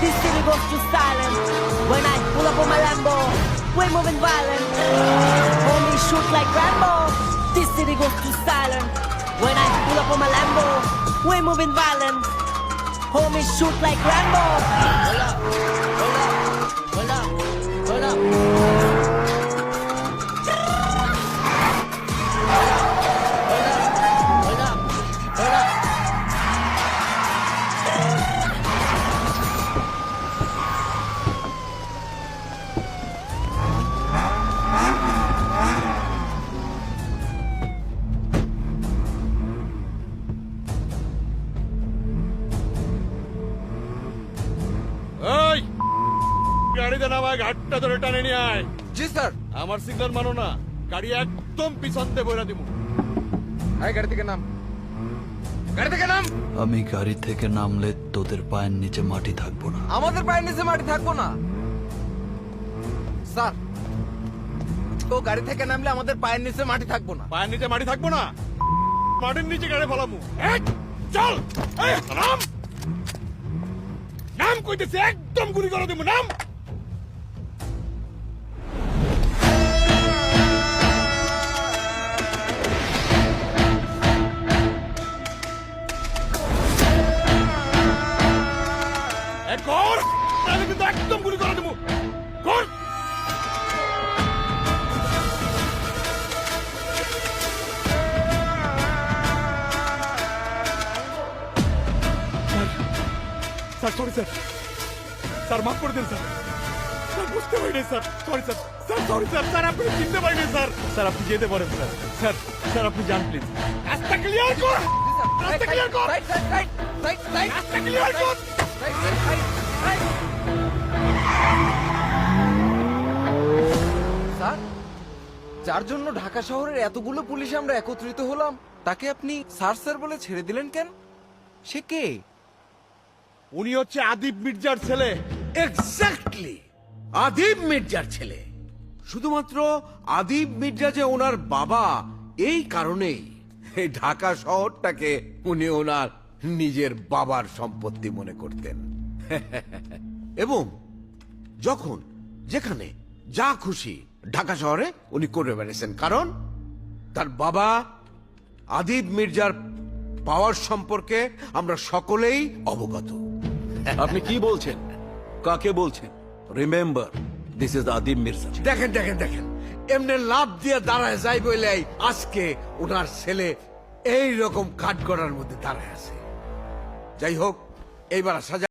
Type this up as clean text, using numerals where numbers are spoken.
This city goes to silent. When I pull up on my Lambo, we moving violent. Homies shoot like Rambo. This city goes to silent. When I pull up on my Lambo, we moving violent. Homies shoot like Rambo. Hold up, hold up, hold up, hold up. এই গাড়িতে নামা ঘাটটা ধরে টানে নিয়ে আয়। জি sir. আমার signal মানো না, গাড়ি একদম পিছন দিয়ে বইরা দিমু। আয় গাড়ি থেকে নাম, গাড়ি থেকে নাম। আমি গাড়ি থেকে নামলে তোদের পায়ের নিচে মাটি থাকবো না। আমাদের পায়ের নিচে মাটি থাকবো না স্যার। তো গাড়ি থেকে নামলে আমাদের পায়ের নিচে মাটি থাকবো না। পায়ের নিচে মাটি থাকবো না, মাটির নিচে গাড়ি ফেলামু। এই, চল, এই, নাম নাম কইতেছে, একদম গুলি করে দিমু। নাম। কর, তাহলে কিন্তু একদম গুলি করে দেবো। কর। স্যার সরি স্যার, স্যার মাফ করে দিন স্যার। স্যার বুঝতে পারিনি sir, sorry sir. Sir sorry sir, sir আপনি চিনতে পারিনি স্যার। স্যার আপনি যেতে পারেন স্যার। স্যার স্যার আপনি যান প্লিজ। রাস্তা ক্লিয়ার কর, রাস্তা ক্লিয়ার কর, রাস্তা ক্লিয়ার কর। স্যার, যার জন্য ঢাকা শহরের এতগুলো পুলিশ আমরা একত্রিত হলাম, তাকে আপনি স্যার স্যার বলে ছেড়ে দিলেন কেন? সে কে? উনি হচ্ছে আদিব মির্জার ছেলে। এক্স্যাক্টলি, আদিব মির্জার ছেলে। শুধুমাত্র আদিব মির্জা যে ওনার বাবা, এই কারণেই এই ঢাকা শহরটাকে উনি ওনার নিজের বাবার সম্পত্তি মনে করতেন। এবং যখন যেখানে যা খুশি ঢাকা শহরে উনি করে বেড়েছেন, কারণ তার বাবা আদিব মির্জার পাওয়ার সম্পর্কে আমরা সকলেই অবগত। আপনি কি বলছেন? কাকে বলছেন? Remember, this is Adib Mirza. দেখেন দেখেন দেখেন, এমনি লাভ দিয়ে দাঁড়ায় যাই বলেই আজকে ওনার ছেলে এই রকম কাঠ গড়ার মধ্যে দাঁড়ায় আছে। যাই হোক, এইবার আসা যাক